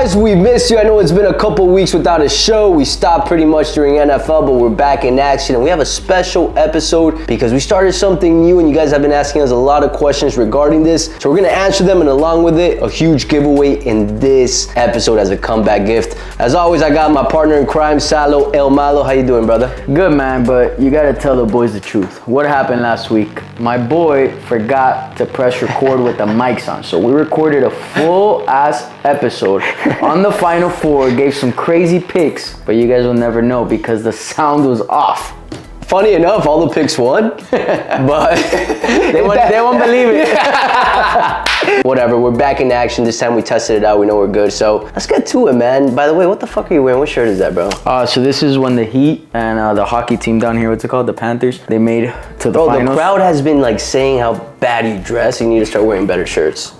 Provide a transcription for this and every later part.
guys, we missed you. I know it's been a couple weeks without a show. We stopped pretty much during NFL, but we're back in action, and we have a special episode because we started something new, and you guys have been asking us a lot of questions regarding this. So we're gonna answer them, and along with it, a huge giveaway in this episode as a comeback gift. As always, I got my partner in crime, Salo, El Malo. How you doing, brother? Good, man, but you gotta tell the boys the truth. What happened last week? My boy forgot to press record with the mics on, so we recorded a full-ass episode on the Final Four, gave some crazy picks, but you guys will never know because the sound was off. Funny enough, all the picks won, but they won't believe it. Whatever, we're back in action. This time we tested it out. We know we're good. So let's get to it, man. By the way, what the fuck are you wearing? What shirt is that, bro? So this is when the Heat and the hockey team down here, what's it called? The Panthers. They made to the finals. The crowd has been like saying how bad you dress. You need to start wearing better shirts.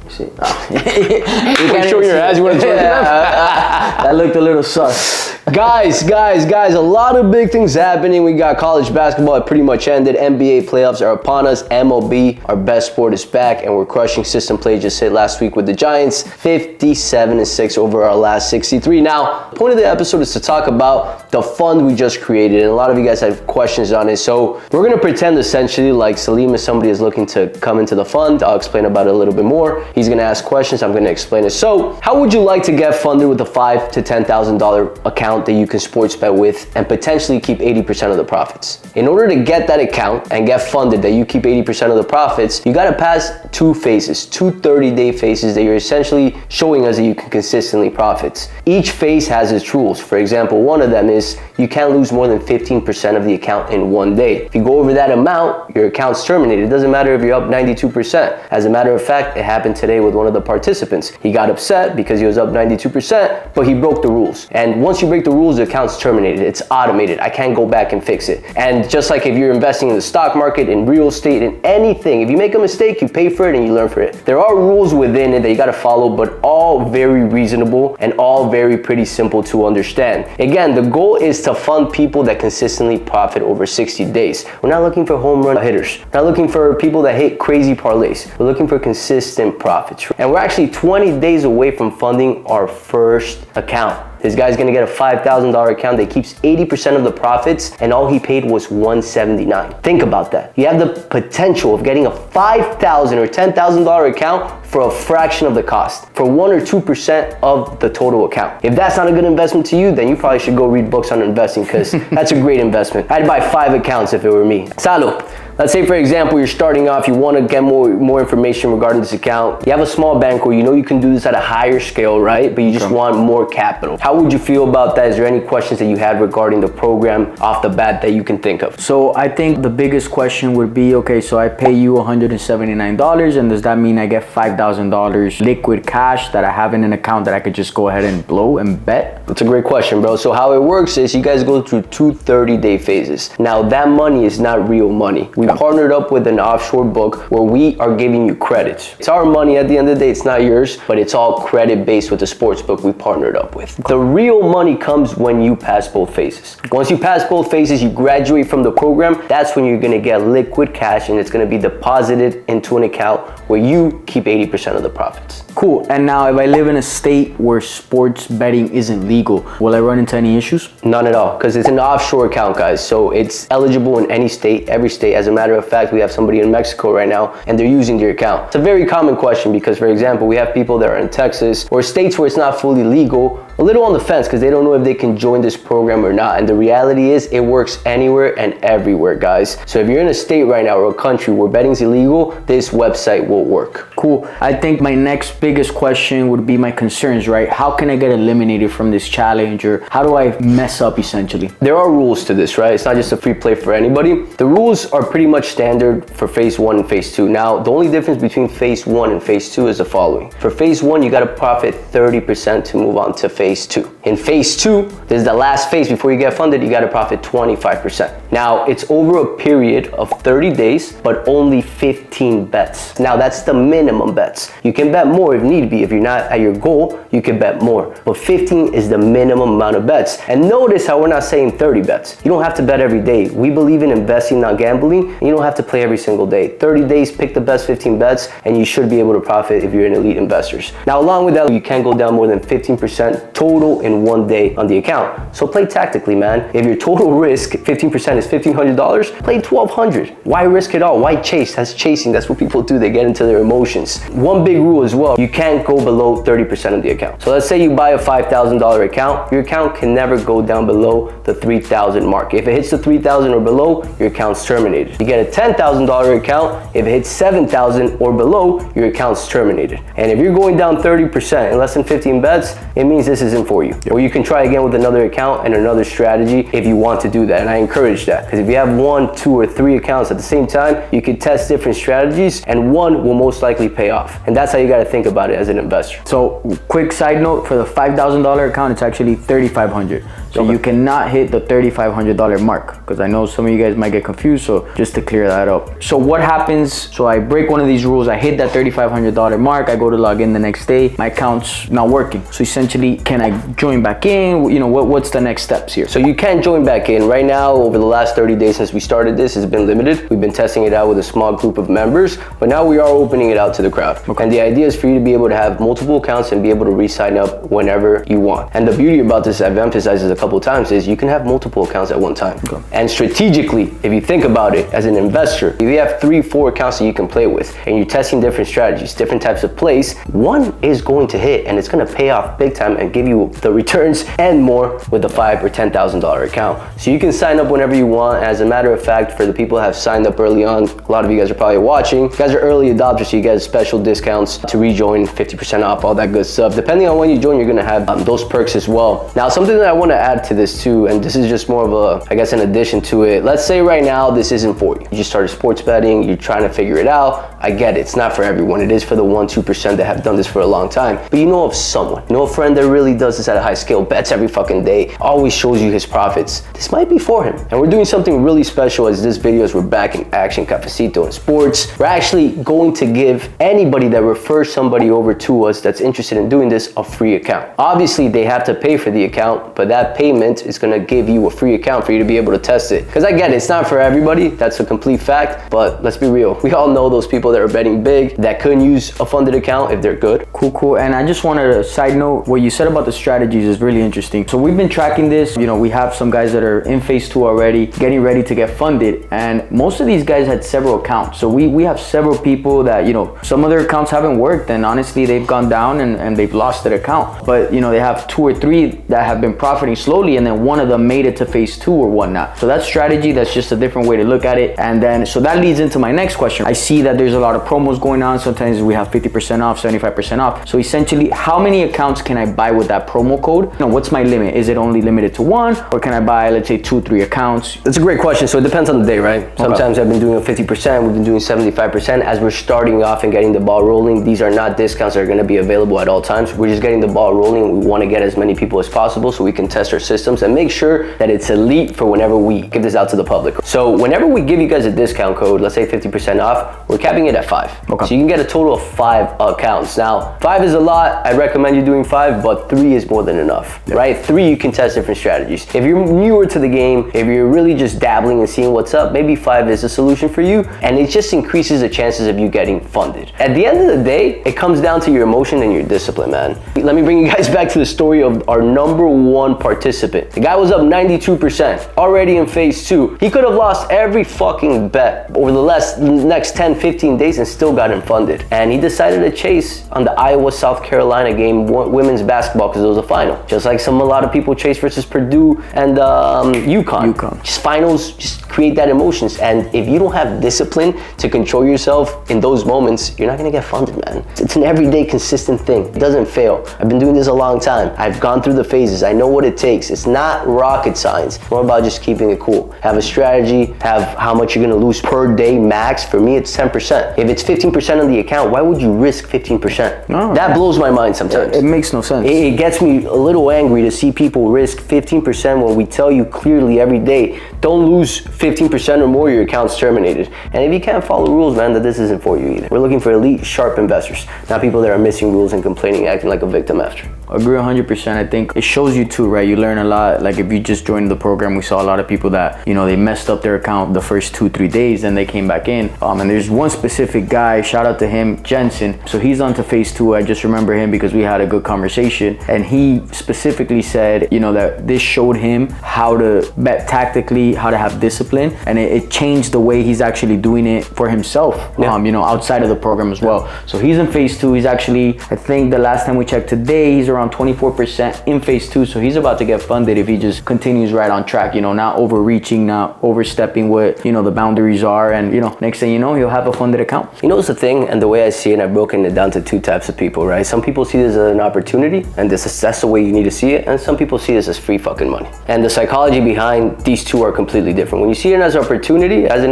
See? Oh. You can't show your ass. You want to show That looked a little sus. Guys, a lot of big things happening. We got college basketball, it pretty much ended. NBA playoffs are upon us. MLB, our best sport, is back, and we're crushing. System play just hit last week with the Giants, 57-6 over our last 63. Now, the point of the episode is to talk about the fund we just created, and a lot of you guys have questions on it. So we're gonna pretend essentially like Salim is somebody is looking to come into the fund. I'll explain about it a little bit more. He's gonna ask questions, I'm gonna explain it. So, how would you like to get funded with a $5,000 to $10,000 account that you can sports bet with and potentially keep 80% of the profits? In order to get that account and get funded that you keep 80% of the profits, you gotta pass two phases, two 30-day phases that you're essentially showing us that you can consistently profit. Each phase has its rules. For example, one of them is you can't lose more than 15% of the account in one day. If you go over that amount, your account's terminated. It doesn't matter if you're up 92%. As a matter of fact, it happened today with one of the participants. He got upset because he was up 92%, but he broke the rules. And once you break the rules, the account's terminated. It's automated. I can't go back and fix it. And just like if you're investing in the stock market, in real estate, in anything, if you make a mistake, you pay for it and you learn for it. There are rules within it that you gotta follow, but all very reasonable and all very pretty simple to understand. Again, the goal is to fund people that consistently profit over 60 days. We're not looking for home run hitters. We're not looking for people that hit crazy parlays. We're looking for consistent profits. And we're actually 20 days away from funding our first account. This guy's gonna get a $5,000 account that keeps 80% of the profits, and all he paid was $179. Think about that. You have the potential of getting a $5,000 or $10,000 account for a fraction of the cost, for 1 or 2% of the total account. If that's not a good investment to you, then you probably should go read books on investing, because that's a great investment. I'd buy 5 accounts if it were me. Salo. Let's say, for example, you're starting off, you want to get more information regarding this account. You have a small bankroll, you know you can do this at a higher scale, right? But you just want more capital. How would you feel about that? Is there any questions that you had regarding the program off the bat that you can think of? So I think the biggest question would be, okay, so I pay you $179, and does that mean I get $5,000 liquid cash that I have in an account that I could just go ahead and blow and bet? That's a great question, bro. So how it works is you guys go through two 30-day phases. Now, that money is not real money. We partnered up with an offshore book where we are giving you credits. It's our money at the end of the day, it's not yours, but it's all credit based with the sports book we partnered up with. The real money comes when you pass both phases. Once you pass both phases, you graduate from the program, that's when you're gonna get liquid cash, and it's gonna be deposited into an account where you keep 80% of the profits. Cool. And now if I live in a state where sports betting isn't legal, will I run into any issues? None at all, because it's an offshore account, guys. So it's eligible in any state, every state. As a matter of fact, we have somebody in Mexico right now, and they're using their account. It's a very common question because, for example, we have people that are in Texas or states where it's not fully legal, a little on the fence because they don't know if they can join this program or not. And the reality is it works anywhere and everywhere, guys. So if you're in a state right now or a country where betting's illegal, this website will work. Cool. I think my next biggest question would be my concerns, right? How can I get eliminated from this challenge, or how do I mess up essentially? There are rules to this, right? It's not just a free play for anybody. The rules are pretty much standard for phase 1 and phase 2. Now, the only difference between phase 1 and phase 2 is the following. For phase 1, you got to profit 30% to move on to phase 2. In phase 2, this is the last phase before you get funded, you got to profit 25%. Now, it's over a period of 30 days, but only 15 bets. Now, that's the minimum bets. You can bet more if need be. If you're not at your goal, you can bet more. But 15 is the minimum amount of bets. And notice how we're not saying 30 bets. You don't have to bet every day. We believe in investing, not gambling. And you don't have to play every single day. 30 days, pick the best 15 bets, and you should be able to profit if you're an elite investors. Now, along with that, you can't go down more than 15% total in one day on the account. So play tactically, man. If your total risk, 15% is $1,500, play $1,200. Why risk it all? Why chase? That's chasing. That's what people do. They get into their emotions. One big rule as well, you can't go below 30% of the account. So let's say you buy a $5,000 account, your account can never go down below the 3,000 mark. If it hits the 3,000 or below, your account's terminated. You get a $10,000 account, if it hits 7,000 or below, your account's terminated. And if you're going down 30% in less than 15 bets, it means this isn't for you. Or you can try again with another account and another strategy if you want to do that. And I encourage that, because if you have 1, 2, or 3 accounts at the same time, you can test different strategies and one will most likely pay off. And that's how you got to think about it as an investor. So quick side note, for the $5,000 account, it's actually $3,500. So you cannot hit the $3,500 mark, because I know some of you guys might get confused. So just to clear that up. So what happens? So I break one of these rules. I hit that $3,500 mark. I go to log in the next day. My account's not working. So essentially, can I join back in? You know, what's the next steps here? So you can join back in. Right now, over the last 30 days since we started this, it's been limited. We've been testing it out with a small group of members, but now we are opening it out to the crowd. Okay. And the idea is for you to be able to have multiple accounts and be able to re-sign up whenever you want. And the beauty about this, I've emphasized this a couple of times, is you can have multiple accounts at one time. Okay. And strategically, if you think about it as an investor, if you have 3, 4 accounts that you can play with and you're testing different strategies, different types of plays, one is going to hit and it's going to pay off big time and give you the returns and more with the $5,000 or $10,000 account. So you can sign up whenever you want. As a matter of fact, for the people who have signed up early on, a lot of you guys are probably watching. You guys are early adopters, so you get special discounts to rejoin, 50% off, all that good stuff. Depending on when you join, you're going to have those perks as well. Now, something that I want to add to this too, and this is just more of a, I guess, an addition to it. Let's say right now this isn't for you. You just started sports betting, you're trying to figure it out. I get it. It's not for everyone. It is for the 1%, 2% that have done this for a long time. But you know of someone, you know a friend that really does this at a high scale, bets every fucking day, always shows you his profits. This might be for him. And we're doing something really special as this video is we're back in action, cafecito and sports. We're actually going to give anybody that refers somebody over to us that's interested in doing this a free account. Obviously, they have to pay for the account, but that payment is going to give you a free account for you to be able to test it. Because I get it, it's not for everybody. That's a complete fact. But let's be real. We all know those people that are betting big that couldn't use a funded account if they're good. Cool. And I just wanted to side note, what you said about the strategies is really interesting. So we've been tracking this. You know, we have some guys that are in phase 2 already, getting ready to get funded. And most of these guys had several accounts. So we have several people that, you know, some of their accounts haven't worked and honestly, they've gone down and they've lost their account. But, you know, they have 2 or 3 that have been profiting slowly and then one of them made it to phase 2 or whatnot. So that strategy, that's just a different way to look at it. And then, so that leads into my next question. I see that there's a lot of promos going on. Sometimes we have 50% off, 75% off. So essentially, how many accounts can I buy with that promo code? You know, what's my limit? Is it only limited to 1 or can I buy, let's say 2, 3 accounts? That's a great question. So it depends on the day, right? Sometimes I've been doing a 50%, we've been doing 75%. As we're starting off and getting the ball rolling, these are not discounts that are going to be available at all times. We're just getting the ball rolling. We want to get as many people as possible so we can test our systems and make sure that it's elite for whenever we give this out to the public. So whenever we give you guys a discount code, let's say 50% off, we're capping it at 5. Okay. So you can get a total of 5 accounts. Now, 5 is a lot. I recommend you doing 5, but 3 is more than enough, right? 3, you can test different strategies. If you're newer to the game, if you're really just dabbling and seeing what's up, maybe 5 is a solution for you, and it just increases the chances of you getting funded. At the end of the day, it comes down to your emotion and your discipline, man. Let me bring you guys back to the story of our number 1 participant. The guy was up 92%, already in phase 2. He could have lost every fucking bet over the next 10, 15 days and still got him funded. And he decided to chase on the Iowa-South Carolina game, women's basketball, because it was a final. Just like a lot of people chase versus Purdue and UConn. Just finals, just create that emotions. And if you don't have discipline to control yourself in those moments, you're not gonna get funded, man. It's an everyday consistent thing. It doesn't fail. I've been doing this a long time. I've gone through the phases. I know what it takes. It's not rocket science. It's more about just keeping it cool. Have a strategy, have how much you're gonna lose per day max. For me, it's 10%. If it's 15% on the account, why would you risk 15%? No, that blows my mind sometimes. It makes no sense. It gets me a little angry to see people risk 15% when we tell you clearly every day Don't lose 15% or more, your account's terminated. And if you can't follow rules, man, then this isn't for you either. We're looking for elite, sharp investors, not people that are missing rules and complaining, acting like a victim after. Agree 100%. I think it shows you too, right? You learn a lot. Like if you just joined the program, we saw a lot of people that, you know, they messed up their account the first 2-3 days, then they came back in. And there's one specific guy, shout out to him, Jensen. So he's on to phase 2. I just remember him because we had a good conversation. And he specifically said, you know, that this showed him how to bet tactically, how to have discipline. And it changed the way he's actually doing it for himself, you know, outside of the program as well. So he's in phase 2. He's actually, I think the last time we checked today, he's around 24% in phase 2. So he's about to get funded if he just continues right on track, you know, not overreaching, not overstepping what, you know, the boundaries are. And, you know, next thing you know, he'll have a funded account. You know, it's the thing, and the way I see it, I've broken it down to 2 types of people, right? Some people see this as an opportunity, and that's the way you need to see it. And some people see this as free fucking money. And the psychology behind these two are completely different. When you see it as an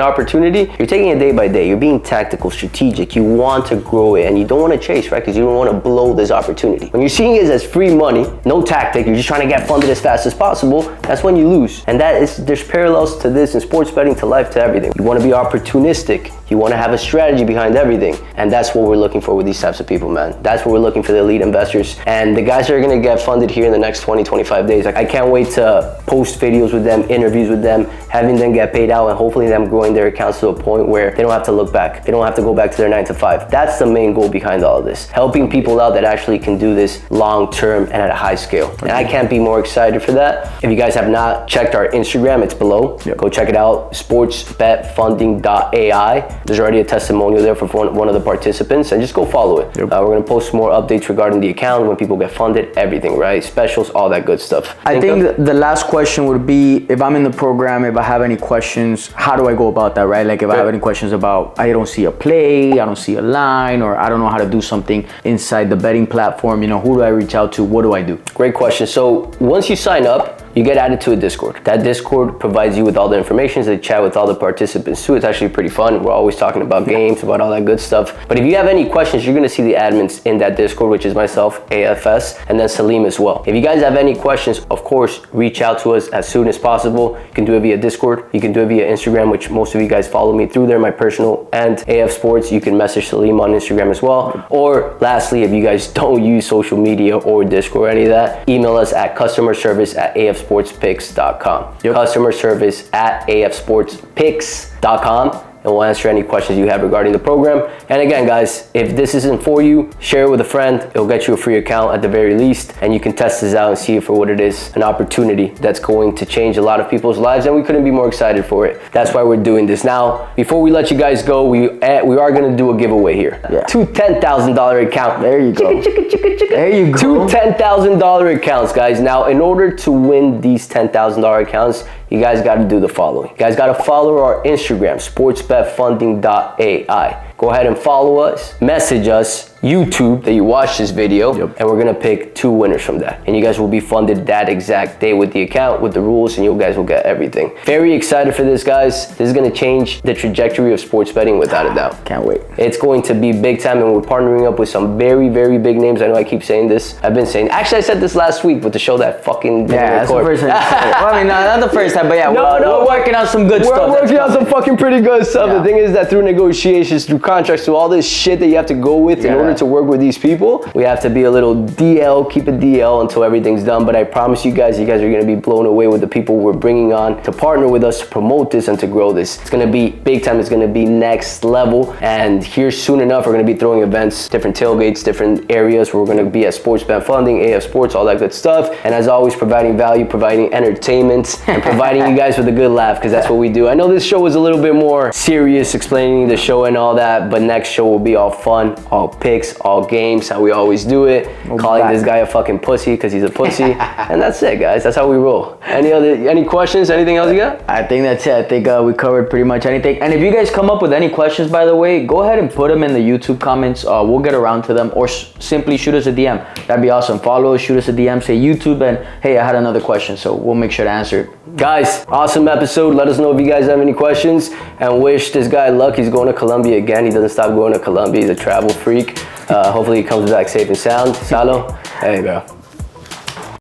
opportunity, you're taking it day by day. You're being tactical, strategic. You want to grow it, and you don't want to chase, right? Because you don't want to blow this opportunity. When you're seeing it as free money, no tactic, you're just trying to get funded as fast as possible, that's when you lose. And there's parallels to this in sports betting, to life, to everything. You want to be opportunistic. You want to have a strategy behind everything. And that's what we're looking for with these types of people, man. That's what we're looking for, the elite investors. And the guys that are going to get funded here in the next 20, 25 days, I can't wait to post videos with them, interviews with them, having them get paid out, and hopefully them growing their accounts to a point where they don't have to look back. They don't have to go back to their 9 to 5. That's the main goal behind all of this. Helping people out that actually can do this long term and at a high scale. And I can't be more excited for that. If you guys have not checked our Instagram, it's below. Go check it out, sportsbetfunding.ai. There's already a testimonial there for one of the participants, and just go follow it. We're gonna post more updates regarding the account, when people get funded, everything, right? Specials, all that good stuff. I think the last question would be, if I'm in the program, if I have any questions, how do I go about that, right? Like if I have any questions about, I don't see a play, I don't see a line, or I don't know how to do something inside the betting platform, you know, who do I reach out to? What do I do? Great question. So once you sign up, you get added to a Discord. That Discord provides you with all the information. They chat with all the participants too. It's actually pretty fun. We're always talking about games, about all that good stuff. But if you have any questions, you're gonna see the admins in that Discord, which is myself, AFS, and then Salim as well. If you guys have any questions, of course, reach out to us as soon as possible. You can do it via Discord. You can do it via Instagram, which most of you guys follow me through there, my personal and AF Sports. You can message Salim on Instagram as well. Or lastly, if you guys don't use social media or Discord or any of that, email us at customerservice@afsportspicks.com. Customer service at afsportspicks.com. And we'll answer any questions you have regarding the program. And again, guys, if this isn't for you, share it with a friend. It'll get you a free account at the very least, and you can test this out and see it for what it is, an opportunity that's going to change a lot of people's lives, and we couldn't be more excited for it. That's why we're doing this. Now, before we let you guys go, we are gonna do a giveaway here. 2 $10,000 account. There you go. There you go. 2 $10,000 accounts, guys. Now, in order to win these $10,000 accounts, you guys got to do the following. You guys got to follow our Instagram, sportsbetfunding.ai. Go ahead and follow us, message us, YouTube that you watch this video, and we're gonna pick 2 winners from that. And you guys will be funded that exact day with the account, with the rules, and you guys will get everything. Very excited for this, guys. This is gonna change the trajectory of sports betting without a doubt. Can't wait. It's going to be big time, and we're partnering up with some very, very big names. I know I keep saying this. I've been saying, actually I said this last week with the show that fucking that's the first time. Well, I mean, not the first time, but yeah, we're working on some good stuff. We're working on some fucking pretty good stuff. The thing is that through negotiations, through contracts, through all this shit that you have to go with in order to work with these people, we have to be a little DL, keep it DL until everything's done. But I promise you guys are gonna be blown away with the people we're bringing on to partner with us to promote this and to grow this. It's gonna be big time. It's gonna be next level. And here soon enough, we're gonna be throwing events, different tailgates, different areas where we're gonna be at Sports Bet Funding, AF Sports, all that good stuff. And as always, providing value, providing entertainment, and providing you guys with a good laugh, because that's what we do. I know this show was a little bit more serious, explaining the show and all that, but next show will be all fun, all picks, all games, how we always do it. Calling this guy a fucking pussy because he's a pussy. And that's it, guys. That's how we roll. Any questions? Anything else you got? I think that's it. I think we covered pretty much anything. And if you guys come up with any questions, by the way, go ahead and put them in the YouTube comments. We'll get around to them, or simply shoot us a DM. That'd be awesome. Follow us, shoot us a DM, say YouTube, and hey, I had another question. So we'll make sure to answer it. Guys, awesome episode. Let us know if you guys have any questions, and wish this guy luck. He's going to Colombia again. He doesn't stop going to Colombia. He's a travel freak. Hopefully he comes back safe and sound. Salo, hey bro.